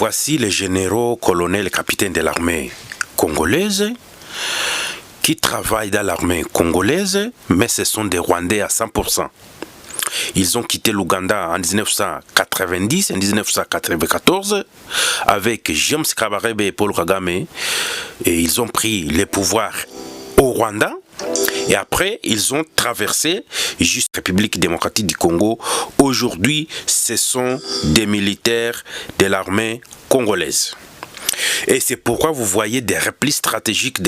Voici les généraux, colonels et capitaines de l'armée congolaise qui travaillent dans l'armée congolaise, mais ce sont des Rwandais à 100%. Ils ont quitté l'Ouganda en 1990 et 1994 avec James Kabarebe et Paul Kagame, et ils ont pris les pouvoirs au Rwanda. Et après, ils ont traversé juste la République démocratique du Congo. Aujourd'hui, ce sont des militaires de l'armée congolaise. Et c'est pourquoi vous voyez des replis stratégiques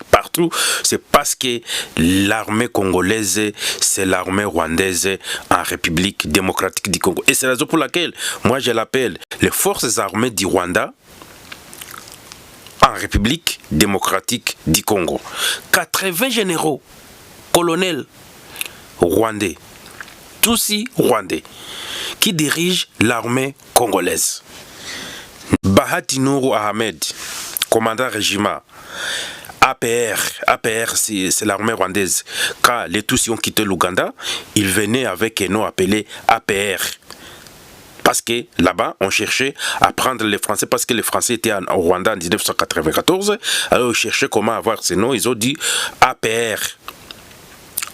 partout. C'est parce que l'armée congolaise, c'est l'armée rwandaise en République démocratique du Congo. Et c'est la raison pour laquelle moi je l'appelle les forces armées du Rwanda en République démocratique du Congo. 80 généraux, colonels rwandais, Tutsi rwandais, qui dirigent l'armée congolaise. Bahati Nourou Ahmed, commandant régiment, APR c'est l'armée rwandaise. Quand les Tutsis ont quitté l'Ouganda, ils venaient avec un nom appelé APR. Parce que là-bas, on cherchait à prendre les Français, parce que les Français étaient au Rwanda en 1994. Alors ils cherchaient comment avoir ces noms, ils ont dit APR.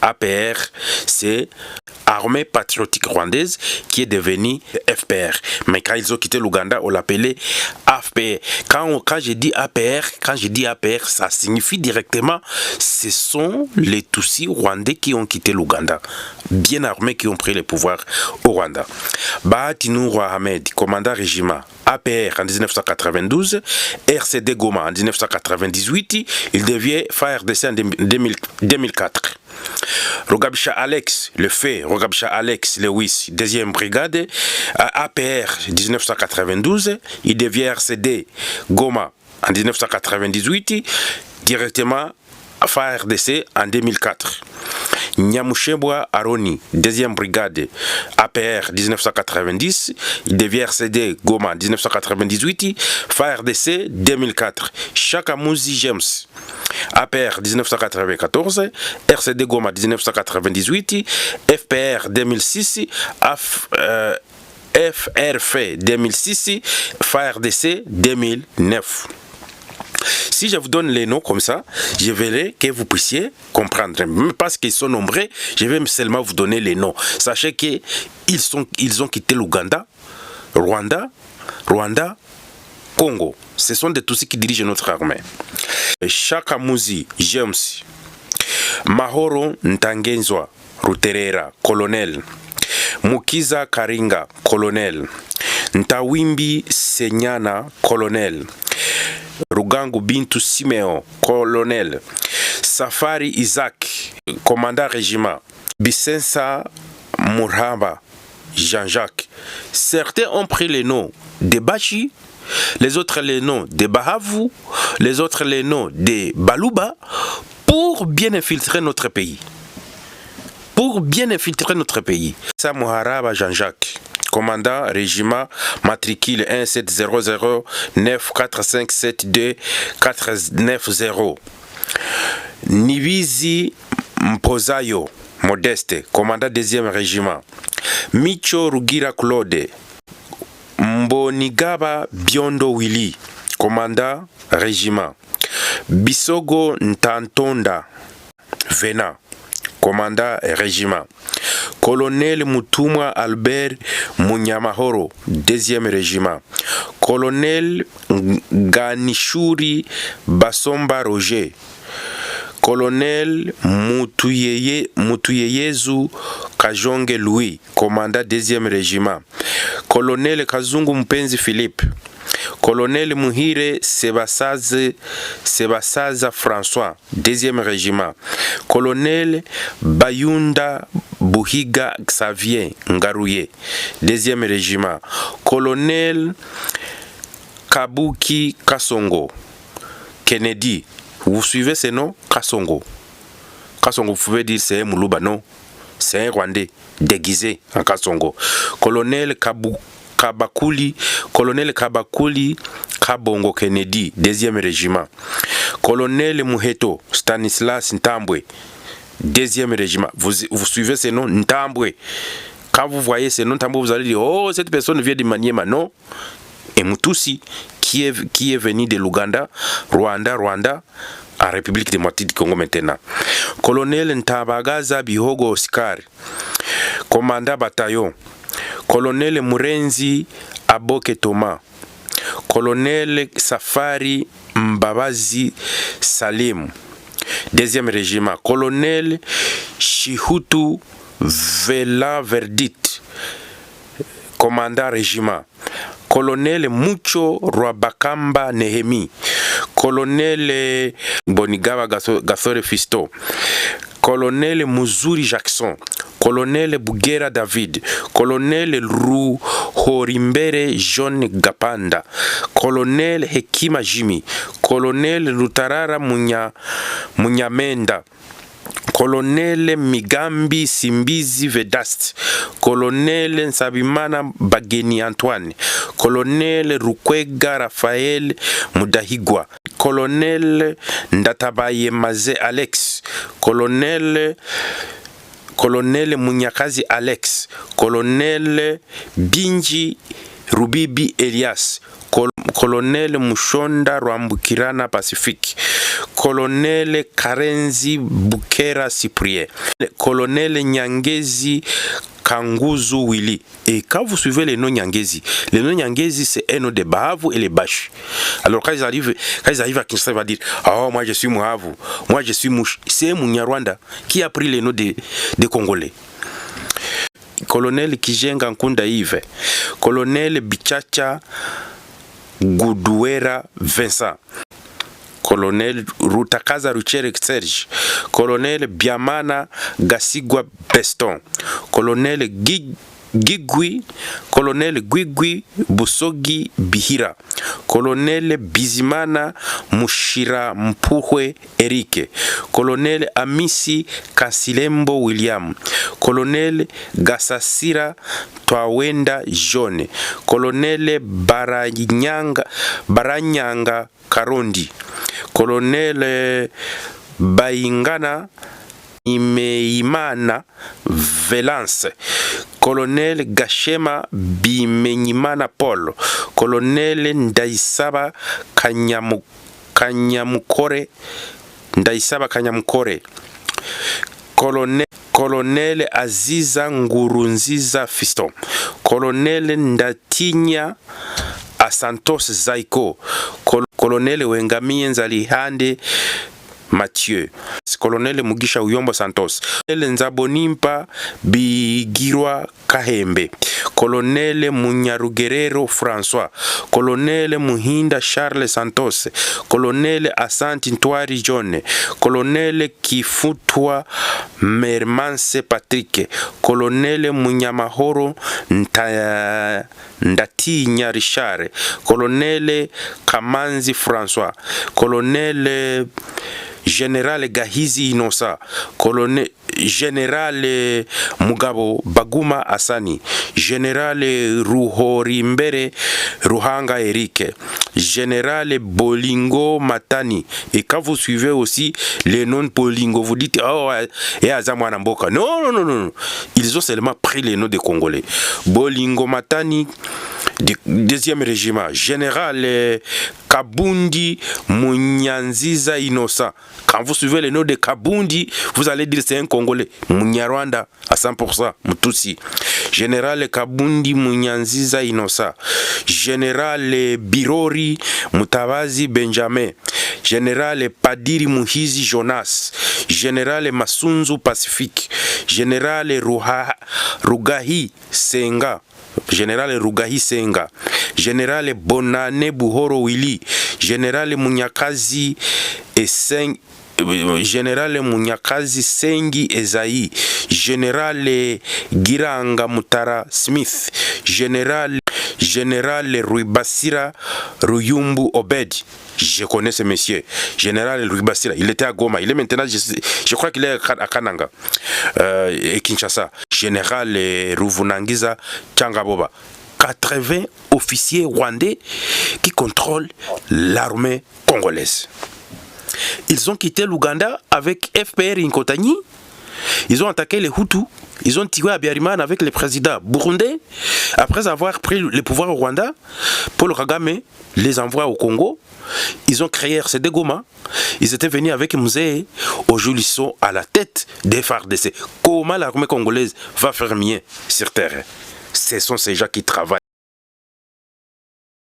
APR, c'est Armée Patriotique Rwandaise, qui est devenue FPR. Mais quand ils ont quitté l'Ouganda, on l'appelait AFPR. Quand je dis APR, ça signifie directement, ce sont les Tutsis rwandais qui ont quitté l'Ouganda, bien armés, qui ont pris le pouvoir au Rwanda. Bahati Nourou Ahmed, commandant régiment, APR en 1992, RCD Goma en 1998, il devient FARDC en 2004. Rugabisha Alex, Rugabisha Alex Lewis, 2e brigade, APR 1992, il devient RCD Goma en 1998, directement à FARDC en 2004. Nyamushebwa Aroni, 2e brigade, APR 1990, il devient RCD Goma 1998, FARDC 2004. Chakamuzi James, APR 1994, RCD Goma 1998, FPR 2006, FRF 2006, FARDC 2009. Si je vous donne les noms comme ça, je verrai que vous puissiez comprendre. Même parce qu'ils sont nombreux, je vais seulement vous donner les noms. Sachez qu'ils ont quitté l'Ouganda, Rwanda, Congo. Ce sont des Tutsis qui dirigent notre armée. Chakamuzi James, Mahoro Ntangenzwa Ruterera, colonel. Mukiza Karinga, colonel. Ntawimbi Senyana, colonel. Rugangu Bintu Simeo, colonel. Safari Isaac, commandant régiment. Bisensa Murhaba, Jean-Jacques. Certains ont pris les noms de Bachi, les autres les noms de Bahavu, les autres les noms de Baluba, pour bien infiltrer notre pays. Samuharaba Jean-Jacques, commandant régiment, matricule 1700 94572 490. Nibizi Mpozayo Modeste, commandant 2e régiment. Micho Rugira Claude, Mbonigaba Biondo Willy, commandant régiment. Bisogo Ntantonda Vena, commandant régiment. Colonel Mutumwa Albert Munyamahoro, 2e régiment. Colonel Ganishuri Basomba Roger. Colonel Mutuyeyezu Kajonge Louis, commandant 2e régiment. Colonel Kazungu Mpenzi Philippe. Colonel Muhire Sebasaza François, 2e régiment. Colonel Bayunda Buhiga Xavier Ngarouye, 2e régiment. Colonel Kabuki Kasongo Kennedy. Vous suivez ces noms? Kasongo. Kasongo, vous pouvez dire c'est un Moulouba, non? C'est un Rwandais déguisé en Kasongo. Colonel Kabakuli Kabongo Kennedy, 2e régiment. Colonel Muheto Stanislas Ntambwe, 2e régiment. Vous suivez ces noms? Ntambwe. Quand vous voyez ces noms, Ntambwe, vous allez dire, oh, cette personne vient de Maniema. Non, et Mutusi qui est venu de l'Ouganda, Rwanda, en République démocratique du Congo maintenant. Colonel Ntabagaza Bihogo Oscar, commandant bataillon. Colonel Murenzi Aboke Thomas, Colonel Safari Mbabazi Salim, 2e régiment. Colonel Shihutu Vela Verdit, commandant régiment. Colonel Mucho Rwabakamba Nehemi, Colonel Bonigaba Gathore Fisto, Colonel Muzuri Jackson, Colonel Bugera David, Colonel Ruhorimbere John Gapanda, Colonel Hekima Jimmy, Colonel Lutarara Munyamenda, Colonel Migambi Simbizi Vedast, Colonel Nsabimana Bageni Antoine, Colonel Rukwega Raphael Mudahigwa, Colonel Ndatabaye Maze Alex, Colonel Munyakazi Alex, Colonel Binji Rubibi Elias, Colonel Mushonda Rwambukirana Pacifique, Colonel Karenzi Bukera Cyprien, Colonel Nyangezi Kanguzu Willy. Et quand vous suivez les noms Nyangezi c'est un nom de Bahavu et les Bash. Alors quand ils arrivent à Kinshasa, ils vont dire oh moi je suis Mouhavu, moi je suis Mouch. C'est Munyarwanda qui a pris les noms des Congolais. Colonel Kijenga Nkunda Yves, Colonel Bichacha Goudouera Vincent, Colonel Rutakaza Ruchere Serge, Colonel Biamana Gasigwa Beston, Colonel Gigui Busogi Bihira, Colonel Bizimana Mushira Mpuhwe Erike, Colonel Amisi Kasilembo William, Colonel Gasasira Twawenda Jone, Colonel Baranyanga Karondi, Colonel Baingana Imeimana Velance, Colonel Gashema Bimenyimana Paul, Colonel Ndaisaba Kanyamukore, Colonel Aziza Ngurunziza Fiston, Colonel Ndatinya Asantos Zaiko, Colonel Wengamie Nzalihande Mathieu, Colonel Mugisha Uyombo Santos, Colonel Nzabonimpa Bigirwa Kahembe, Colonel Munyarugerero François, Colonel Muhinda Charles Santos, Colonel Asanti Ntwari John, Colonel Kifutwa Mermanse Patrick, Colonel Munyamahoro Ndatinya Richard, Colonel Kamanzi François, Colonel Général Gahizi Inosa, Colonel Général Mugabo Baguma Asani, Général Ruhorimbere Ruhanga Eric, Général Bolingo Matani. Et quand vous suivez aussi les noms de Bolingo, vous dites oh et Azamwana Mboka. Non. Ils ont seulement pris les noms des Congolais. Bolingo Matani, 2e régiment, Général Kabundi Munyanziza Inosa. Quand vous suivez le nom de Kabundi, vous allez dire c'est un Congolais. Munyarwanda à 100%, Mutusi. Général Kabundi Munyanziza Inosa. Général Birori Mutabazi Benjamin. Général Padiri Muhizi Jonas. Général Masunzu Pacifique. Général Rugahi Senga. Général Rugahi Senga, Général Bonane Buhoro Willy, Général Munyakazi Général Munyakazi Sengi Ezaï, Général Giranga Mutara Smith, Général Ruibasira Ruyumbu Obed. Je connais ce monsieur, Général Ruibasira. Il était à Goma. Il est maintenant, je crois qu'il est à Kananga et Kinshasa. Général Ruvunangiza Tchangaboba. 80 officiers rwandais qui contrôlent l'armée congolaise. Ils ont quitté l'Ouganda avec FPR Inkotani. Ils ont attaqué les Hutus Ils ont tiré Habyarimana avec le président burundais. Après avoir pris le pouvoir au Rwanda, Paul Kagame les envoie au Congo. Ils ont créé RCD Goma. Ils étaient venus avec Mzee. Aujourd'hui, ils sont à la tête des FARDC. Comment l'armée congolaise va faire mieux sur terre? Ce sont ces gens qui travaillent.